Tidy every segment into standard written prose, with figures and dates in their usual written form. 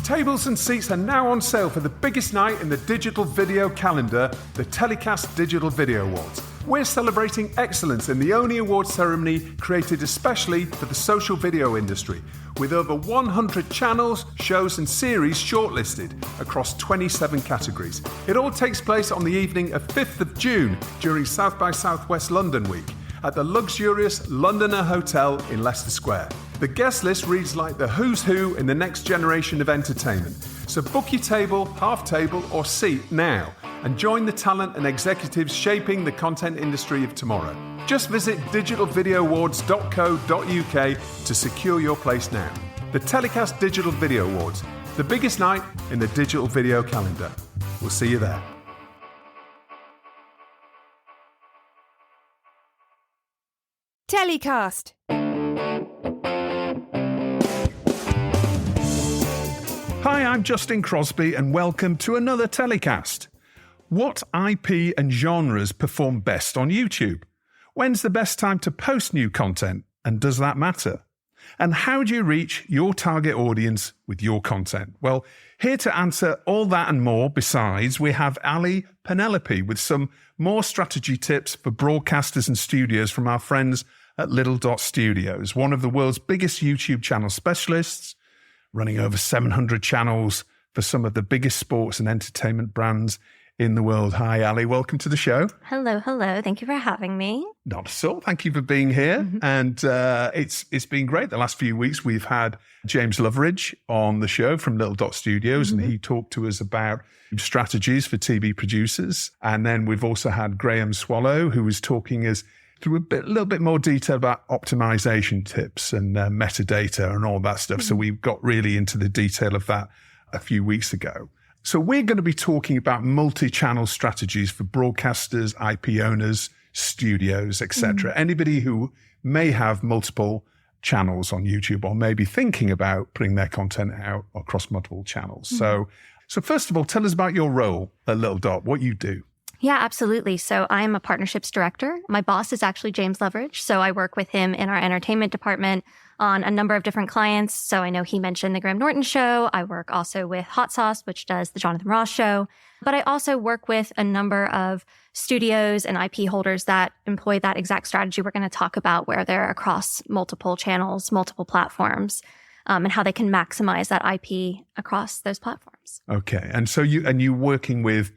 Tables and seats are now on sale for the biggest night in the digital video calendar, the TellyCast Digital Video Awards. We're celebrating excellence in the only award ceremony created especially for the social video industry, with over 100 channels, shows and series shortlisted across 27 categories. It all takes place on the evening of 5th of June during South by Southwest London Week at the luxurious Londoner Hotel in Leicester Square. The guest list reads like the who's who in the next generation of entertainment. So book your table, half table or seat now and join the talent and executives shaping the content industry of tomorrow. Just visit digitalvideoawards.co.uk to secure your place now. The TellyCast Digital Video Awards, the biggest night in the digital video calendar. We'll see you there. TellyCast. Hi, I'm Justin Crosby and welcome to another TellyCast. What IP and genres perform best on YouTube? When's the best time to post new content, and does that matter? And how do you reach your target audience with your content? Well, here to answer all that and more, besides, we have Ally Penelope with some more strategy tips for broadcasters and studios from our friends at Little Dot Studios, one of the world's biggest YouTube channel specialists, running over 700 channels for some of the biggest sports and entertainment brands in the world. Hi, Ally. Welcome to the show. Hello. Thank you for having me. Not at all. Thank you for being here. Mm-hmm. And it's been great. The last few weeks, we've had James Loveridge on the show from Little Dot Studios, and he talked to us about strategies for TV producers. And then we've also had Graham Swallow, who was talking us through a little bit more detail about optimization tips and metadata and all that stuff. So we got really into the detail of that a few weeks ago. So we're going to be talking about multi-channel strategies for broadcasters, IP owners, studios, etc. Anybody who may have multiple channels on YouTube or may be thinking about putting their content out across multiple channels. So first of all, tell us about your role at Little Dot, what you do. Yeah, absolutely. So I'm a partnerships director. My boss is actually James Loveridge. So I work with him in our entertainment department on a number of different clients. So I know he mentioned the Graham Norton show. I work also with Hot Sauce, which does the Jonathan Ross show. But I also work with a number of studios and IP holders that employ that exact strategy we're going to talk about, where they're across multiple channels, multiple platforms, and how they can maximize that IP across those platforms. Okay. And so you're working with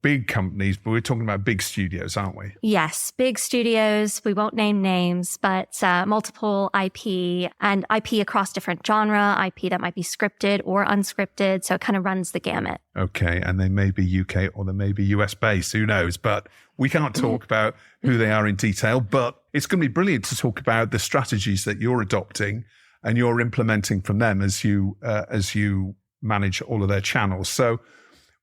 big companies, but we're talking about big studios, aren't we? Yes, big studios. We won't name names, but multiple IP and IP across different genre, IP that might be scripted or unscripted. So it kind of runs the gamut. Okay. And they may be UK or they may be US based. Who knows? But we can't talk about who they are in detail, but it's going to be brilliant to talk about the strategies that you're adopting and you're implementing from them as you manage all of their channels. So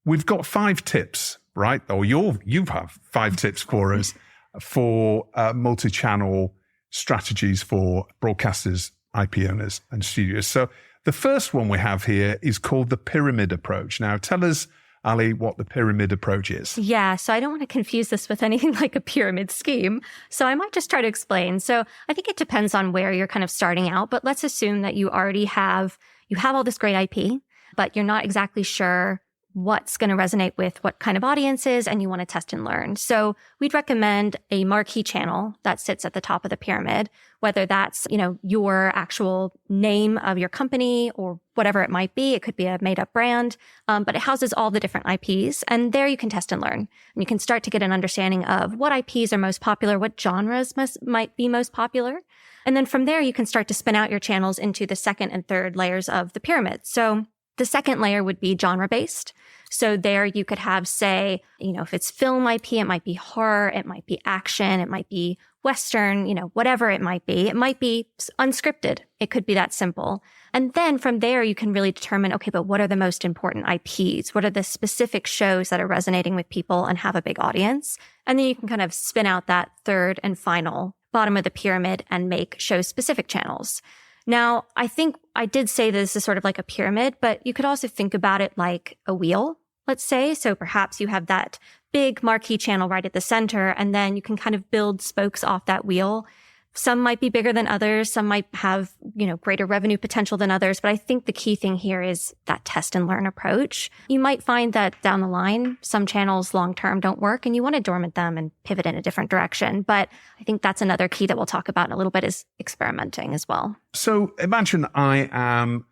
we've got 5 tips, right? Or you have 5 tips for us for multi-channel strategies for broadcasters, IP owners, and studios. So the first one we have here is called the pyramid approach. Now, tell us, Ally, what the pyramid approach is. Yeah, so I don't want to confuse this with anything like a pyramid scheme. So I might just try to explain. So I think it depends on where you're kind of starting out, but let's assume that you already have all this great IP, but you're not exactly sure what's going to resonate with what kind of audiences, and you want to test and learn. So we'd recommend a marquee channel that sits at the top of the pyramid, whether that's, your actual name of your company or whatever it might be. It could be a made up brand, but it houses all the different IPs, and there you can test and learn. And you can start to get an understanding of what IPs are most popular, what genres might be most popular. And then from there, you can start to spin out your channels into the second and third layers of the pyramid. So the second layer would be genre-based. So there you could have, say, if it's film IP, it might be horror, it might be action, it might be Western, whatever it might be. It might be unscripted. It could be that simple. And then from there, you can really determine, okay, but what are the most important IPs? What are the specific shows that are resonating with people and have a big audience? And then you can kind of spin out that third and final bottom of the pyramid and make show-specific channels. Now, I think I did say this is sort of like a pyramid, but you could also think about it like a wheel, let's say. So perhaps you have that big marquee channel right at the center, and then you can kind of build spokes off that wheel Some might be bigger than others. Some might have, greater revenue potential than others. But I think the key thing here is that test and learn approach. You might find that down the line, some channels long-term don't work and you want to dormant them and pivot in a different direction. But I think that's another key that we'll talk about in a little bit is experimenting as well. So imagine I am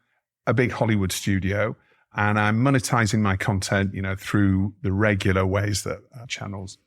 a big Hollywood studio and I'm monetizing my content, through the regular ways that channels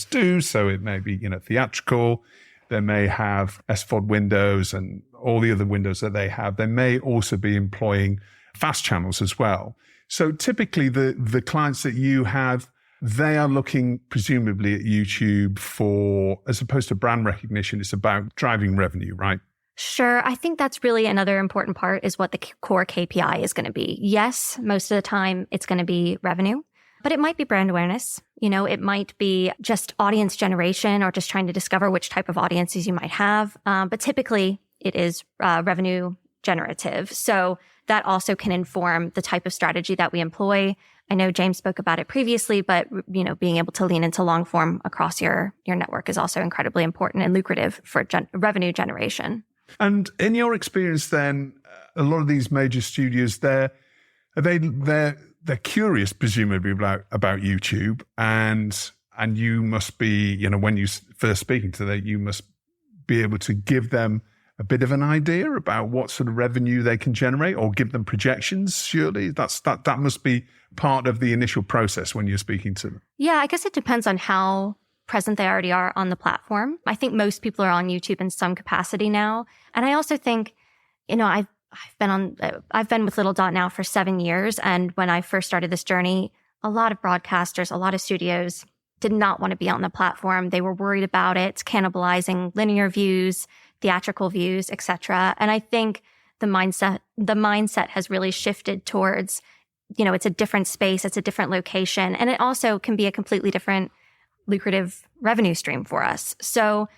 do. So it may be, theatrical. They may have SVOD windows and all the other windows that they have. They may also be employing fast channels as well. So typically the clients that you have, they are looking presumably at YouTube for, as opposed to brand recognition, it's about driving revenue, right? Sure. I think that's really another important part is what the core KPI is going to be. Yes, most of the time it's going to be revenue. But it might be brand awareness. It might be just audience generation or just trying to discover which type of audiences you might have. But typically it is revenue generative. So that also can inform the type of strategy that we employ. I know James spoke about it previously, but being able to lean into long form across your network is also incredibly important and lucrative for revenue generation. And in your experience then, a lot of these major studios, they're curious, presumably, about YouTube, and you must be, when you first speaking to them, you must be able to give them a bit of an idea about what sort of revenue they can generate, or give them projections. Surely that must be part of the initial process when you're speaking to them. Yeah, I guess it depends on how present they already are on the platform. I think most people are on YouTube in some capacity now, and I also think, I've been with Little Dot now for 7 years. And when I first started this journey, a lot of broadcasters, a lot of studios did not want to be on the platform. They were worried about it cannibalizing linear views, theatrical views, etc. And I think the mindset has really shifted towards, it's a different space, it's a different location, and it also can be a completely different lucrative revenue stream for us. So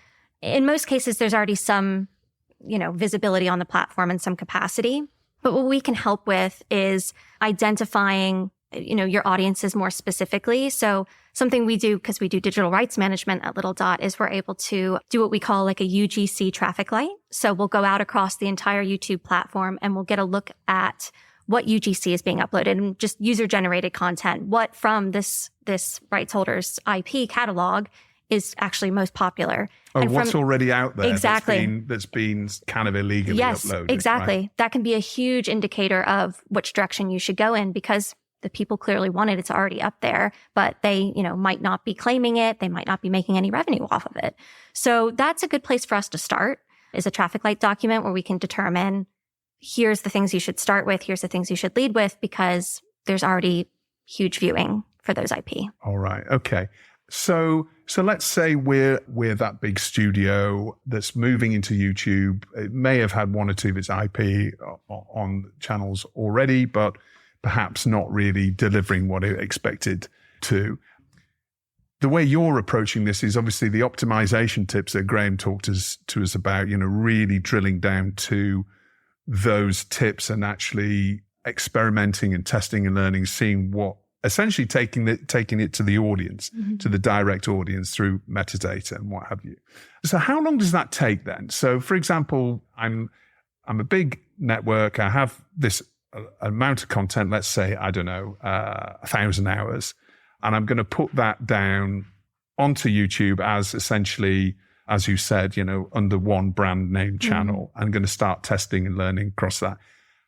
in most cases, there's already some visibility on the platform in some capacity. But what we can help with is identifying, your audiences more specifically. So something we do, because we do digital rights management at Little Dot, is we're able to do what we call like a UGC traffic light. So we'll go out across the entire YouTube platform and we'll get a look at what UGC is being uploaded and just user generated content. What from this rights holder's IP catalog is actually most popular. And what's already out there exactly that's been kind of illegally uploaded. Exactly. Right? That can be a huge indicator of which direction you should go in, because the people clearly want it. It's already up there, but they, might not be claiming it. They might not be making any revenue off of it. So that's a good place for us to start, is a traffic light document where we can determine, here's the things you should start with, here's the things you should lead with, because there's already huge viewing for those IP. All right. Okay. So let's say we're that big studio that's moving into YouTube. It may have had one or two of its IP on channels already, but perhaps not really delivering what it expected to. The way you're approaching this is obviously the optimization tips that Graham talked to us about, really drilling down to those tips and actually experimenting and testing and learning, seeing what, essentially taking it to the audience, to the direct audience through metadata and what have you. So how long does that take then? So for example, I'm a big network. I have this amount of content, let's say, 1,000 hours, and I'm going to put that down onto YouTube as essentially, as you said, under one brand name channel. I'm going to start testing and learning across that.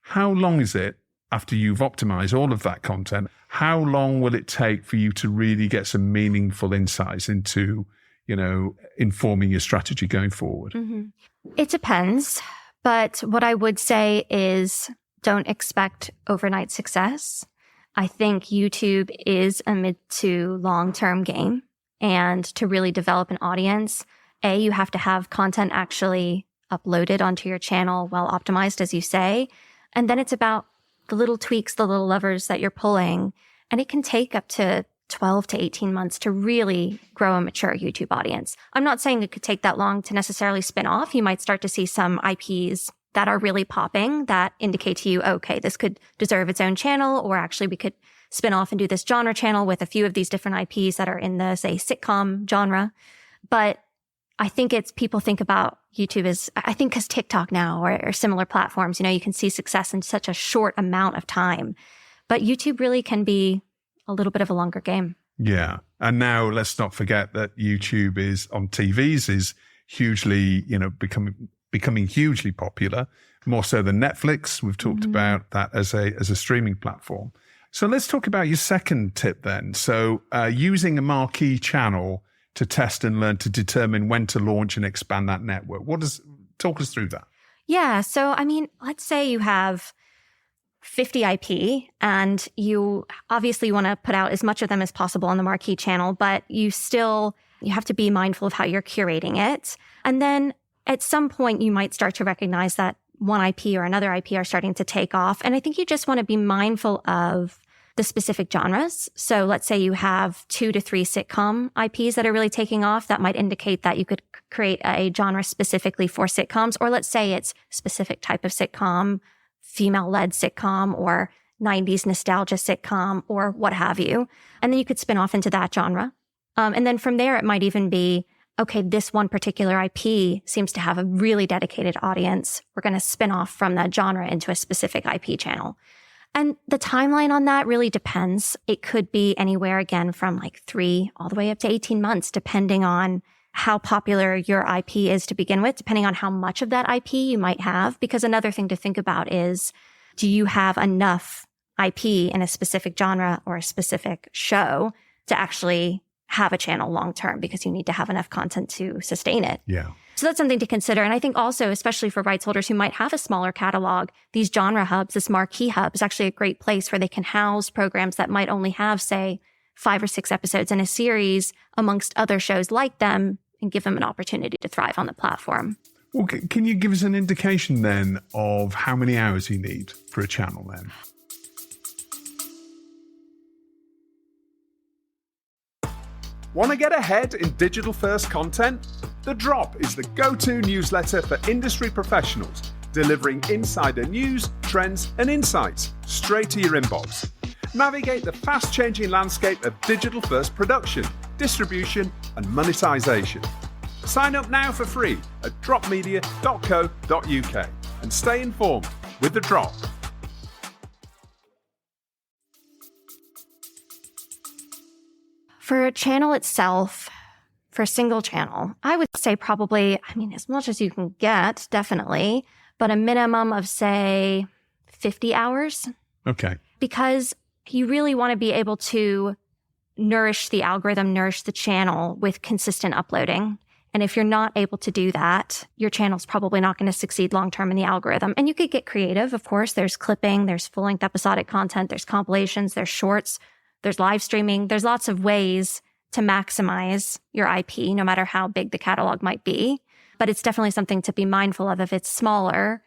How long is it after you've optimized all of that content? How long will it take for you to really get some meaningful insights into, informing your strategy going forward? It depends. But what I would say is, don't expect overnight success. I think YouTube is a mid to long-term game. And to really develop an audience, you have to have content actually uploaded onto your channel, well optimized, as you say. And then it's about the little tweaks, the little levers that you're pulling. And it can take up to 12 to 18 months to really grow a mature YouTube audience. I'm not saying it could take that long to necessarily spin off. You might start to see some IPs that are really popping that indicate to you, okay, this could deserve its own channel, or actually we could spin off and do this genre channel with a few of these different IPs that are in the, say, sitcom genre. But I think it's people think about YouTube as, I think because TikTok now or similar platforms, you can see success in such a short amount of time. But YouTube really can be a little bit of a longer game. Yeah. And now let's not forget that YouTube is on TVs is hugely, becoming hugely popular, more so than Netflix. We've talked about that as a streaming platform. So let's talk about your second tip then. So using a marquee channel to test and learn to determine when to launch and expand that network. Talk us through that? Yeah. So, let's say you have 50 IP and you obviously want to put out as much of them as possible on the marquee channel, but you have to be mindful of how you're curating it. And then at some point you might start to recognize that one IP or another IP are starting to take off. And I think you just want to be mindful of the specific genres. So let's say you have 2 to 3 sitcom IPs that are really taking off. That might indicate that you could create a genre specifically for sitcoms, or let's say it's specific type of sitcom, female-led sitcom, or 90s nostalgia sitcom, or what have you. And then you could spin off into that genre. And then from there, it might even be, okay, this one particular IP seems to have a really dedicated audience. We're going to spin off from that genre into a specific IP channel. And the timeline on that really depends. It could be anywhere, again, from like 3 all the way up to 18 months, depending on how popular your IP is to begin with, depending on how much of that IP you might have. Because another thing to think about is, do you have enough IP in a specific genre or a specific show to actually have a channel long term? Because you need to have enough content to sustain it. Yeah. So that's something to consider. And I think also, especially for rights holders who might have a smaller catalog, these genre hubs, this marquee hub is actually a great place where they can house programs that might only have, say, 5 or 6 episodes in a series amongst other shows like them and give them an opportunity to thrive on the platform. Well, can you give us an indication then of how many hours you need for a channel then? Want to get ahead in digital-first content? The Drop is the go-to newsletter for industry professionals, delivering insider news, trends, and insights straight to your inbox. Navigate the fast-changing landscape of digital-first production, distribution, and monetization. Sign up now for free at dropmedia.co.uk and stay informed with The Drop. For a channel itself, for a single channel, I would say probably, as much as you can get, definitely, but a minimum of, say, 50 hours. Okay. Because you really want to be able to nourish the algorithm, nourish the channel with consistent uploading. And if you're not able to do that, your channel's probably not going to succeed long-term in the algorithm. And you could get creative. Of course, there's clipping, there's full-length episodic content, there's compilations, there's shorts, there's live streaming. There's lots of ways to maximize your IP, no matter how big the catalog might be. But it's definitely something to be mindful of. If it's smaller,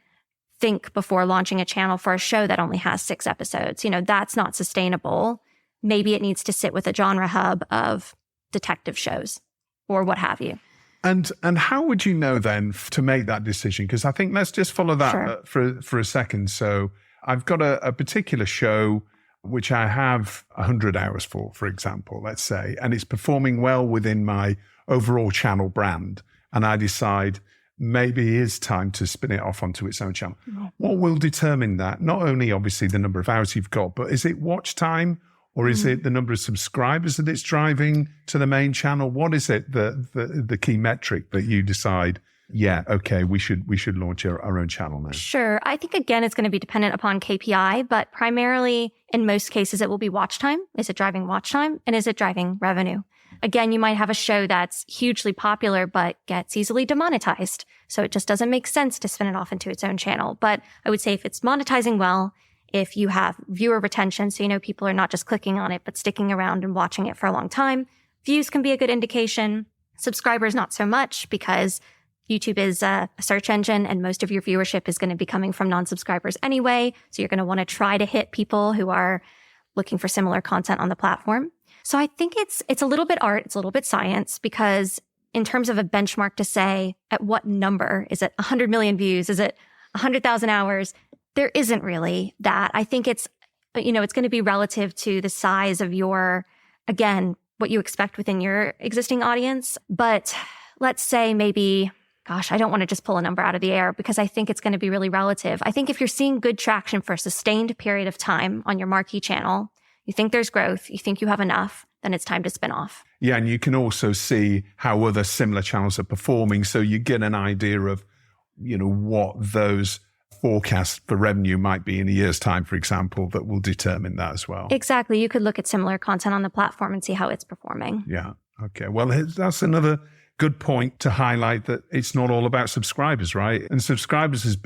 think before launching a channel for a show that only has 6 episodes. That's not sustainable. Maybe it needs to sit with a genre hub of detective shows or what have you. And how would you know then to make that decision? Because I think let's just follow that for a second. So I've got a particular show which I have 100 hours for example, let's say, and it's performing well within my overall channel brand. And I decide maybe it is time to spin it off onto its own channel. Mm-hmm. What will determine that? Not only obviously the number of hours you've got, but is it watch time? Or is it the number of subscribers that it's driving to the main channel? What is it, the key metric that you decide, yeah, okay, we should launch our own channel now? Sure. I think, again, it's going to be dependent upon KPI, but primarily, in most cases, it will be watch time. Is it driving watch time? And is it driving revenue? Again, you might have a show that's hugely popular, but gets easily demonetized. So it just doesn't make sense to spin it off into its own channel. But I would say if it's monetizing well, if you have viewer retention, so people are not just clicking on it, but sticking around and watching it for a long time, views can be a good indication. Subscribers, not so much, because YouTube is a search engine and most of your viewership is going to be coming from non-subscribers anyway. So you're going to want to try to hit people who are looking for similar content on the platform. So I think it's a little bit art, it's a little bit science, because in terms of a benchmark to say at what number, is it 100 million views? Is it 100,000 hours? There isn't really that. I think it's going to be relative to the size of your, again, what you expect within your existing audience. But let's say maybe, gosh, I don't want to just pull a number out of the air because I think it's going to be really relative. I think if you're seeing good traction for a sustained period of time on your marquee channel, you think there's growth, you think you have enough, then it's time to spin off. Yeah, and you can also see how other similar channels are performing. So you get an idea of, what those forecasts for revenue might be in a year's time, for example, that will determine that as well. Exactly. You could look at similar content on the platform and see how it's performing. Yeah. Okay. Well, that's another good point to highlight, that it's not all about subscribers, right? And subscribers is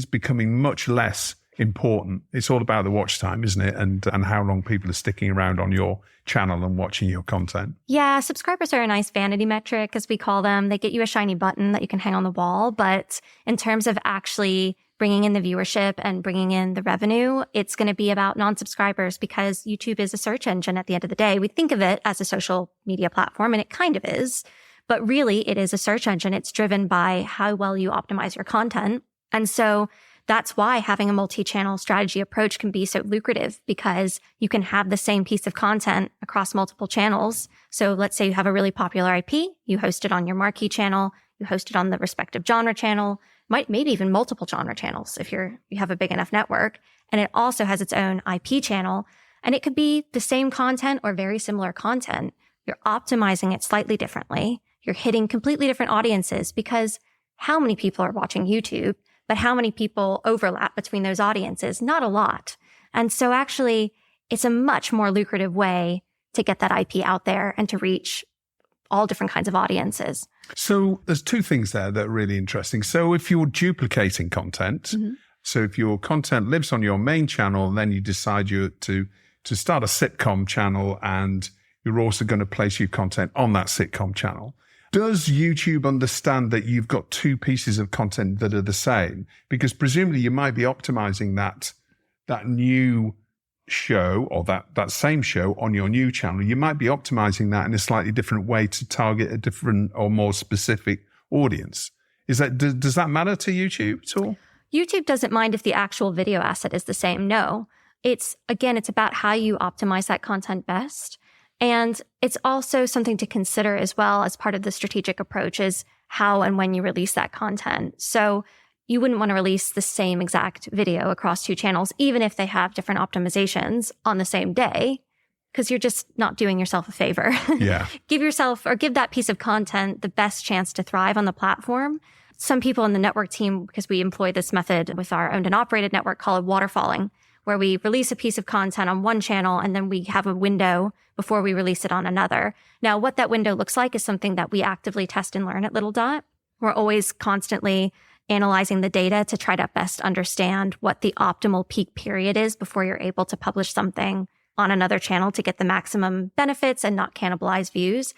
becoming much less important. It's all about the watch time, isn't it? And how long people are sticking around on your channel and watching your content. Yeah, subscribers are a nice vanity metric, as we call them. They get you a shiny button that you can hang on the wall. But in terms of actually bringing in the viewership and bringing in the revenue, it's going to be about non-subscribers, because YouTube is a search engine at the end of the day. We think of it as a social media platform, and it kind of is. But really, it is a search engine. It's driven by how well you optimize your content. And so that's why having a multi-channel strategy approach can be so lucrative, because you can have the same piece of content across multiple channels. So let's say you have a really popular IP, you host it on your marquee channel, you host it on the respective genre channel, maybe even multiple genre channels if you have a big enough network. And it also has its own IP channel, and it could be the same content or very similar content. You're optimizing it slightly differently. You're hitting completely different audiences, because how many people are watching YouTube? But how many people overlap between those audiences? Not a lot. And so actually, it's a much more lucrative way to get that IP out there and to reach all different kinds of audiences. So there's two things there that are really interesting. So if you're duplicating content, so if your content lives on your main channel, then you decide to start a sitcom channel, and you're also going to place your content on that sitcom channel. Does YouTube understand that you've got two pieces of content that are the same? Because presumably you might be optimizing that new show, or that same show on your new channel. You might be optimizing that in a slightly different way to target a different or more specific audience. Does that matter to YouTube at all? YouTube doesn't mind if the actual video asset is the same. No. It's about how you optimize that content best. And it's also something to consider as well as part of the strategic approach, is how and when you release that content. So you wouldn't want to release the same exact video across two channels, even if they have different optimizations on the same day, because you're just not doing yourself a favor. Yeah. Give that piece of content the best chance to thrive on the platform. Some people in the network team, because we employ this method with our owned and operated network, call it waterfalling, where we release a piece of content on one channel and then we have a window before we release it on another. Now, what that window looks like is something that we actively test and learn at Little Dot. We're always constantly analyzing the data to try to best understand what the optimal peak period is before you're able to publish something on another channel to get the maximum benefits and not cannibalize views.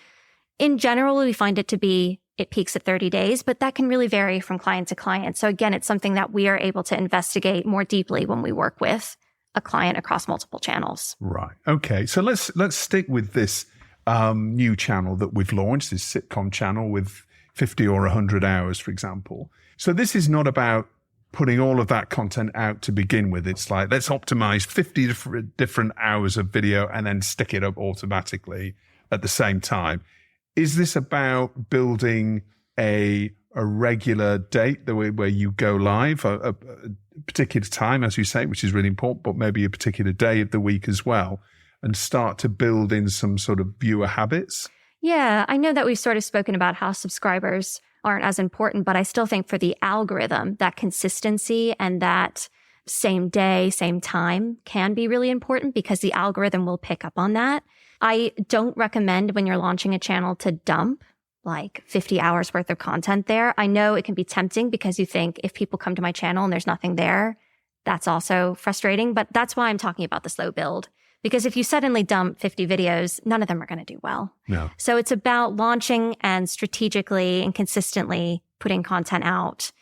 In general, we find it peaks at 30 days, but that can really vary from client to client. So again, it's something that we are able to investigate more deeply when we work with a client across multiple channels. Right. Okay. So let's stick with this new channel that we've launched, this sitcom channel with 50 or 100 hours, for example. So this is not about putting all of that content out to begin with. It's like, let's optimize 50 different hours of video and then stick it up automatically at the same time. Is this about building a regular date where you go live, a particular time, as you say, which is really important, but maybe a particular day of the week as well, and start to build in some sort of viewer habits? Yeah, I know that we've sort of spoken about how subscribers aren't as important, but I still think for the algorithm, that consistency and that same day, same time can be really important, because the algorithm will pick up on that. I don't recommend when you're launching a channel to dump like 50 hours worth of content there. I know it can be tempting because you think, if people come to my channel and there's nothing there, that's also frustrating. But that's why I'm talking about the slow build. Because if you suddenly dump 50 videos, none of them are going to do well. No. So it's about launching and strategically and consistently putting content out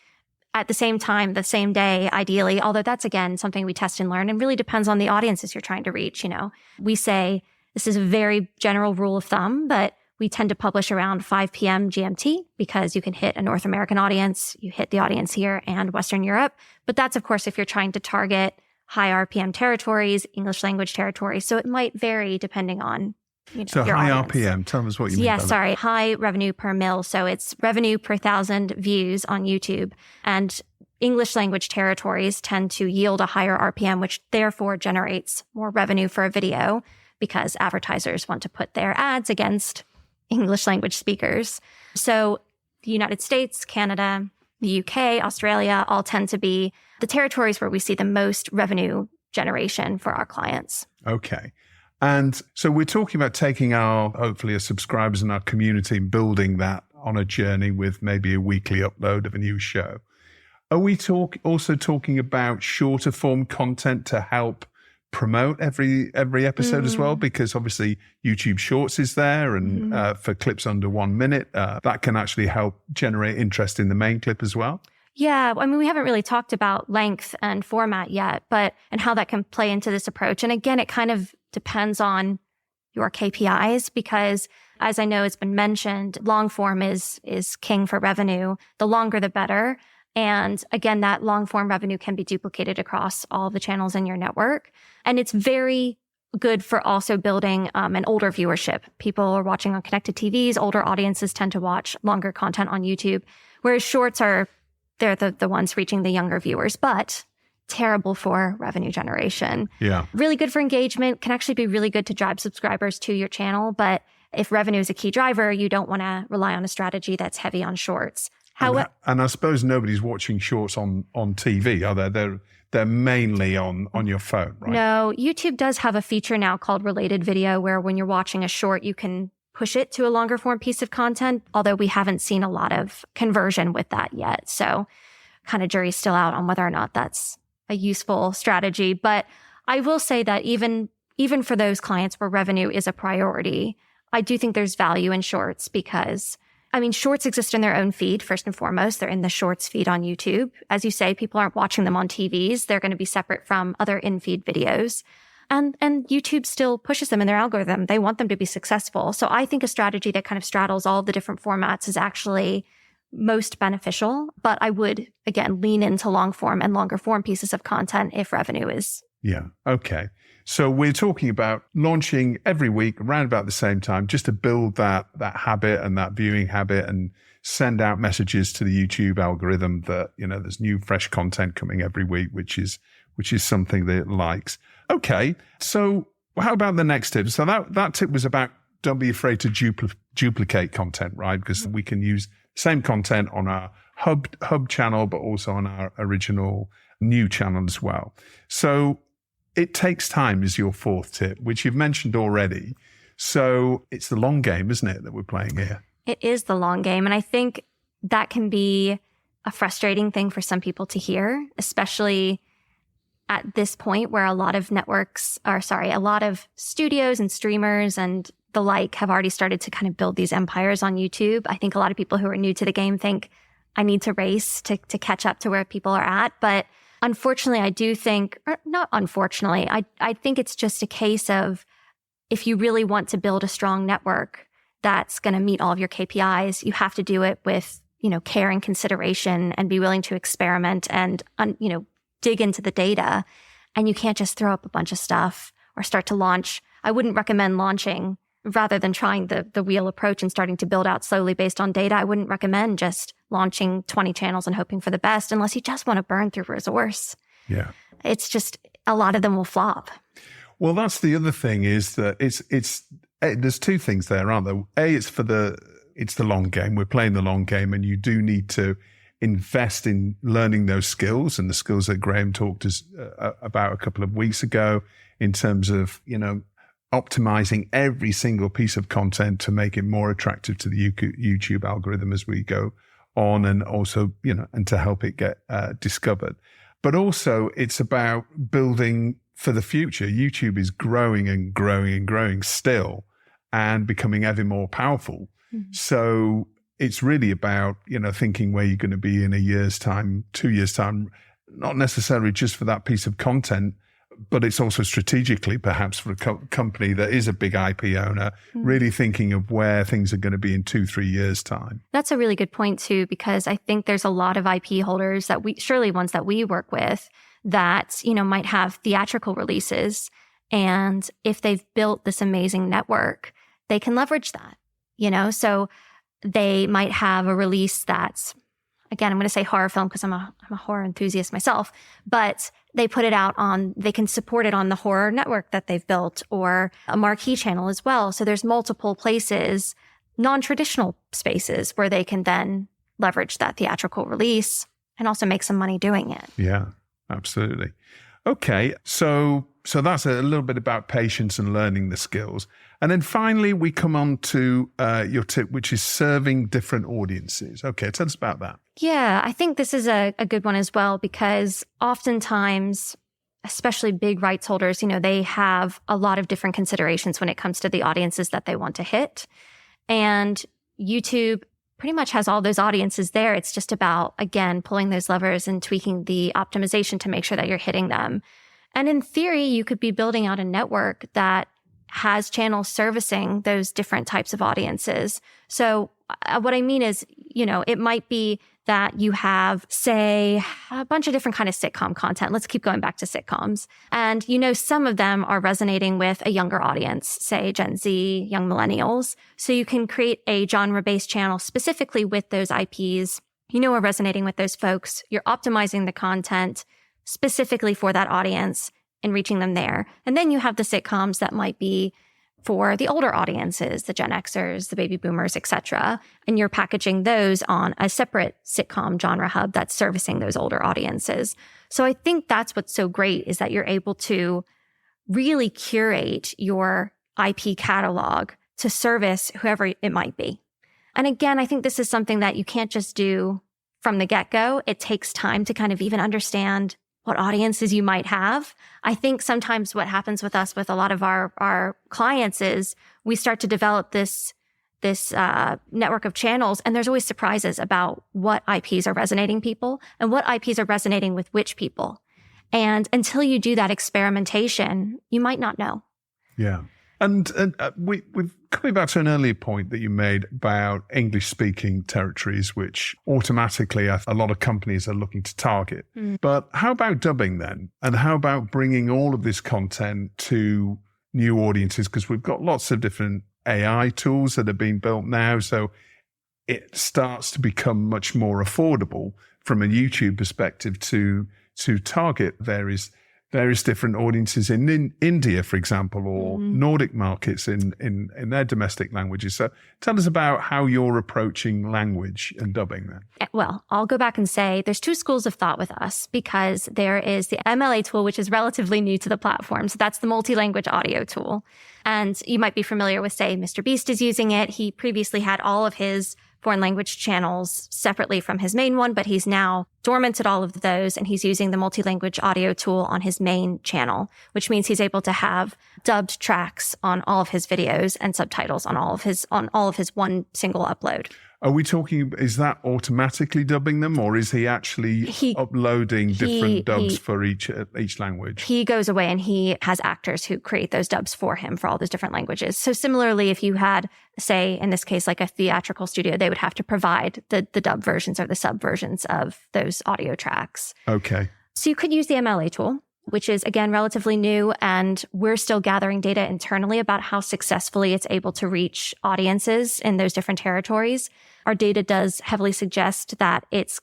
at the same time, the same day, ideally. Although that's, again, something we test and learn, and really depends on the audiences you're trying to reach. We say this is a very general rule of thumb, but we tend to publish around 5 p.m. GMT, because you can hit a North American audience, you hit the audience here and Western Europe. But that's, of course, if you're trying to target high RPM territories, English language territories. So it might vary depending on So your high audience. RPM, tell us what you mean by that. High revenue per mil. So it's revenue per 1,000 views on YouTube. And English language territories tend to yield a higher RPM, which therefore generates more revenue for a video because advertisers want to put their ads against English language speakers. So the United States, Canada, the UK, Australia all tend to be the territories where we see the most revenue generation for our clients. Okay. And so we're talking about taking hopefully our subscribers and our community and building that on a journey with maybe a weekly upload of a new show. Are we also talking about shorter form content to help promote every episode as well? Because obviously YouTube Shorts is there, and for clips under 1 minute, that can actually help generate interest in the main clip as well. Yeah, I mean, we haven't really talked about length and format yet, and how that can play into this approach. And again, it kind of depends on your KPIs because, as I know it's been mentioned, long form is king for revenue. The longer, the better. And again, that long form revenue can be duplicated across all the channels in your network. And it's very good for also building an older viewership. People are watching on connected TVs. Older audiences tend to watch longer content on YouTube, whereas shorts they're the ones reaching the younger viewers, but terrible for revenue generation. Yeah. Really good for engagement, can actually be really good to drive subscribers to your channel. But if revenue is a key driver, you don't want to rely on a strategy that's heavy on shorts. And I suppose nobody's watching shorts on TV, are they? They're mainly on your phone, right? No, YouTube does have a feature now called related video where when you're watching a short, you can push it to a longer form piece of content, although we haven't seen a lot of conversion with that yet. So kind of jury's still out on whether or not that's a useful strategy. But I will say that even for those clients where revenue is a priority, I do think there's value in shorts because, I mean, shorts exist in their own feed, first and foremost. They're in the shorts feed on YouTube. As you say, people aren't watching them on TVs. They're going to be separate from other in-feed videos. And YouTube still pushes them in their algorithm. They want them to be successful. So I think a strategy that kind of straddles all the different formats is actually most beneficial. But I would, again, lean into long form and longer form pieces of content if revenue is. Yeah. Okay. So we're talking about launching every week around about the same time, just to build that habit and that viewing habit and send out messages to the YouTube algorithm that, there's new fresh content coming every week, which is something that it likes. Okay. So how about the next tip? So that tip was about don't be afraid to duplicate content, right? Because we can use same content on our hub channel, but also on our original new channel as well. So it takes time is your fourth tip, which you've mentioned already. So it's the long game, isn't it, that we're playing here? It is the long game. And I think that can be a frustrating thing for some people to hear, especially at this point where a lot of studios and streamers and the like have already started to kind of build these empires on YouTube. I think a lot of people who are new to the game think I need to race to catch up to where people are at. But unfortunately, I do think, or not unfortunately, I think it's just a case of if you really want to build a strong network that's going to meet all of your KPIs, you have to do it with, care and consideration and be willing to experiment and, dig into the data. And you can't just throw up a bunch of stuff or start to launch. I wouldn't recommend launching rather than trying the wheel approach and starting to build out slowly based on data. I wouldn't recommend just launching 20 channels and hoping for the best unless you just want to burn through resource. Yeah. It's just a lot of them will flop. Well, that's the other thing is that it's there's two things there, aren't there? It's the long game. We're playing the long game, and you do need to invest in learning those skills and the skills that Graham talked about a couple of weeks ago in terms of, optimizing every single piece of content to make it more attractive to the YouTube algorithm as we go on, and also, and to help it get discovered. But also it's about building for the future. YouTube is growing and growing and growing still and becoming ever more powerful. Mm-hmm. So it's really about, thinking where you're going to be in a year's time, 2 years' time, not necessarily just for that piece of content, but it's also strategically perhaps for a company that is a big IP owner, really thinking of where things are going to be in 2-3 years' time. That's a really good point too, because I think there's a lot of IP holders that surely ones that we work with that, might have theatrical releases. And if they've built this amazing network, they can leverage that, So they might have a release that's, again, I'm going to say horror film because I'm a horror enthusiast myself, but they put it out they can support it on the horror network that they've built or a marquee channel as well. So there's multiple places, non-traditional spaces where they can then leverage that theatrical release and also make some money doing it. Yeah, absolutely. Okay, so that's a little bit about patience and learning the skills. And then finally, we come on to your tip, which is serving different audiences. Okay, tell us about that. Yeah, I think this is a good one as well, because oftentimes, especially big rights holders, they have a lot of different considerations when it comes to the audiences that they want to hit. And YouTube pretty much has all those audiences there. It's just about, again, pulling those levers and tweaking the optimization to make sure that you're hitting them. And in theory, you could be building out a network that has channels servicing those different types of audiences. So what I mean is, it might be that you have, say, a bunch of different kind of sitcom content. Let's keep going back to sitcoms. And, some of them are resonating with a younger audience, say Gen Z, young millennials. So you can create a genre-based channel specifically with those IPs, are resonating with those folks. You're optimizing the content specifically for that audience and reaching them there. And then you have the sitcoms that might be for the older audiences, the Gen Xers, the baby boomers, etc. And you're packaging those on a separate sitcom genre hub that's servicing those older audiences. So I think that's what's so great, is that you're able to really curate your IP catalog to service whoever it might be. And again, I think this is something that you can't just do from the get-go. It takes time to kind of even understand what audiences you might have. I think sometimes what happens with us, with a lot of our clients, is we start to develop this network of channels, and there's always surprises about what IPs are resonating people and what IPs are resonating with which people. And until you do that experimentation, you might not know. Yeah. And we've coming back to an earlier point that you made about English-speaking territories, which automatically a lot of companies are looking to target. But how about dubbing then? And how about bringing all of this content to new audiences? Because we've got lots of different AI tools that are being built now. So it starts to become much more affordable from a YouTube perspective to target various different audiences in India, for example, or Nordic markets in their domestic languages. So tell us about how you're approaching language and dubbing then. Well, I'll go back and say there's two schools of thought with us, because there is the MLA tool, which is relatively new to the platform. So that's the multi-language audio tool. And you might be familiar with, say, Mr. Beast is using it. He previously had all of his foreign language channels separately from his main one, but he's now dormanted all of those, and he's using the multi-language audio tool on his main channel, which means he's able to have dubbed tracks on all of his videos and subtitles on all of his one single upload. Are we talking, is that automatically dubbing them, or is he actually uploading different dubs for each language? He goes away and he has actors who create those dubs for him for all those different languages. So similarly, if you had, say, in this case, like a theatrical studio, they would have to provide the dub versions or the sub versions of those audio tracks. Okay. So you could use the MLA tool, which is, again, relatively new, and we're still gathering data internally about how successfully it's able to reach audiences in those different territories. Our data does heavily suggest that it's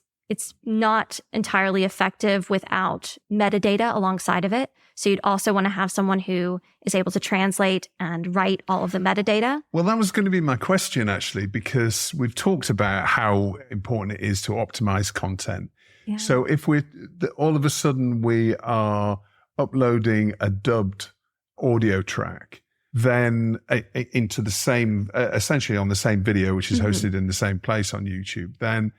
not entirely effective without metadata alongside of it. So you'd also want to have someone who is able to translate and write all of the metadata. Well, that was going to be my question, actually, because we've talked about how important it is to optimize content. Yeah. So if all of a sudden we are uploading a dubbed audio track, then into the same, essentially on the same video, which is hosted in the same place on YouTube, then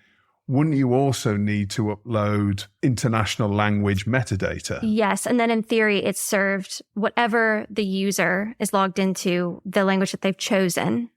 wouldn't you also need to upload international language metadata? Yes. And then in theory, it's served whatever the user is logged into, the language that they've chosen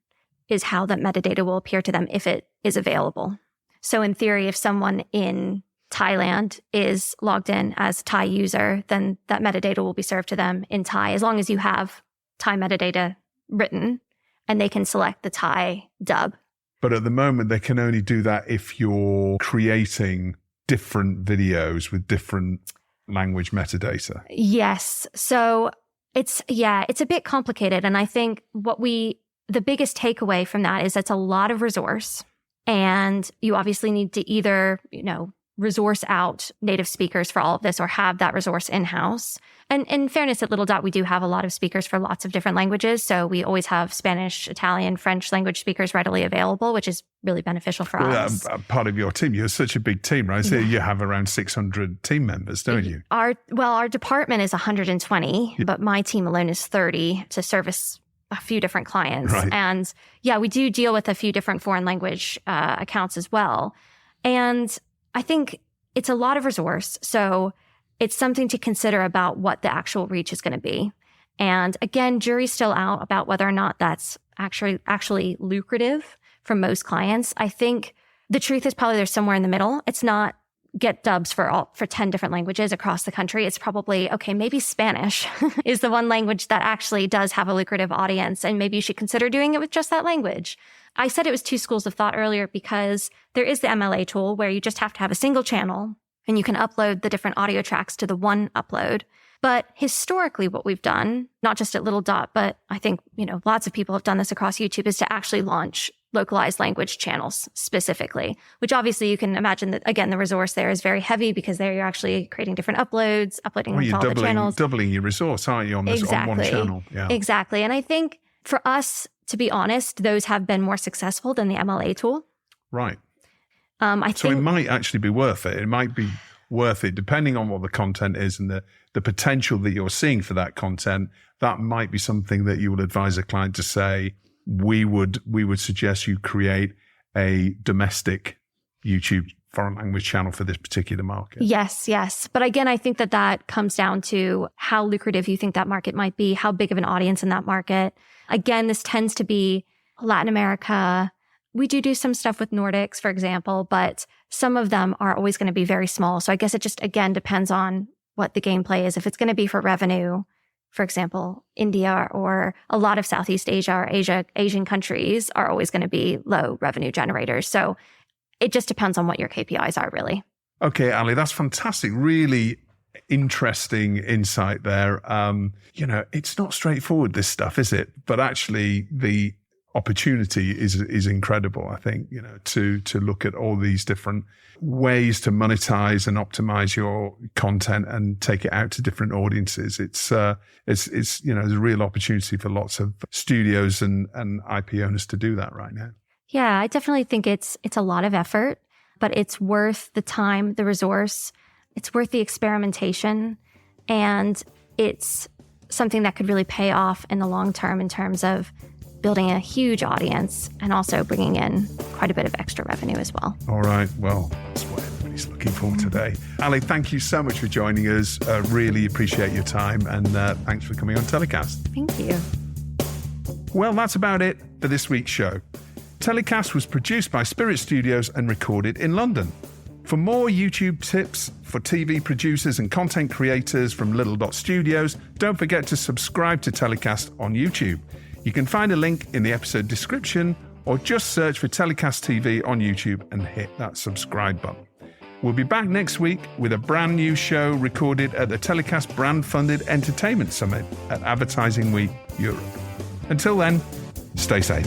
is how that metadata will appear to them if it is available. So in theory, if someone in Thailand is logged in as a Thai user, then that metadata will be served to them in Thai, as long as you have Thai metadata written and they can select the Thai dub. But at the moment, they can only do that if you're creating different videos with different language metadata. Yes. So it's a bit complicated. And I think the biggest takeaway from that is that's a lot of resource. And you obviously need to either, resource out native speakers for all of this or have that resource in-house. And in fairness, at Little Dot, we do have a lot of speakers for lots of different languages. So we always have Spanish, Italian, French language speakers readily available, which is really beneficial for us. Part of your team, you're such a big team, right? So you have around 600 team members, don't you? Our department is 120, but my team alone is 30 to service a few different clients. Right. And we do deal with a few different foreign language accounts as well. And I think it's a lot of resource. So it's something to consider about what the actual reach is going to be. And again, jury's still out about whether or not that's actually lucrative for most clients. I think the truth is probably there's somewhere in the middle. It's not get dubs for 10 different languages across the country. It's probably, okay, maybe Spanish is the one language that actually does have a lucrative audience, and maybe you should consider doing it with just that language. I said it was two schools of thought earlier because there is the MLA tool where you just have to have a single channel and you can upload the different audio tracks to the one upload. But historically, what we've done, not just at Little Dot, but I think, lots of people have done this across YouTube, is to actually launch localized language channels specifically, which obviously you can imagine that, again, the resource there is very heavy because there you're actually creating different uploads, uploading them to all the channels. Doubling your resource, aren't you, on one channel? Yeah. Exactly. And I think for us, to be honest, those have been more successful than the MLA tool. Right. I think it might actually be worth it. It might be worth it, depending on what the content is and the potential that you're seeing for that content. That might be something that you would advise a client to say, we would suggest you create a domestic YouTube foreign language channel for this particular market. Yes. But again, I think that comes down to how lucrative you think that market might be, how big of an audience in that market. Again, this tends to be Latin America. We do some stuff with Nordics, for example, but some of them are always going to be very small. So I guess it just, again, depends on what the gameplay is. If it's going to be for revenue, for example, India or a lot of Southeast Asia or Asian countries are always going to be low revenue generators. So it just depends on what your KPIs are, really. Okay, Ally, that's fantastic. Really interesting insight there. It's not straightforward, this stuff, is it? But actually, the opportunity is incredible, I think, to look at all these different ways to monetize and optimize your content and take it out to different audiences. It's there's a real opportunity for lots of studios and IP owners to do that right now. Yeah, I definitely think it's a lot of effort, but it's worth the time, the resource. It's worth the experimentation, and it's something that could really pay off in the long term in terms of building a huge audience and also bringing in quite a bit of extra revenue as well. All right. Well, that's what everybody's looking for today. Ally, thank you so much for joining us. Really appreciate your time, and thanks for coming on TellyCast. Thank you. Well, that's about it for this week's show. TellyCast was produced by Spirit Studios and recorded in London. For more YouTube tips for TV producers and content creators from Little Dot Studios, don't forget to subscribe to TellyCast on YouTube. You can find a link in the episode description, or just search for TellyCast TV on YouTube and hit that subscribe button. We'll be back next week with a brand new show recorded at the TellyCast Brand Funded Entertainment Summit at Advertising Week Europe. Until then, stay safe.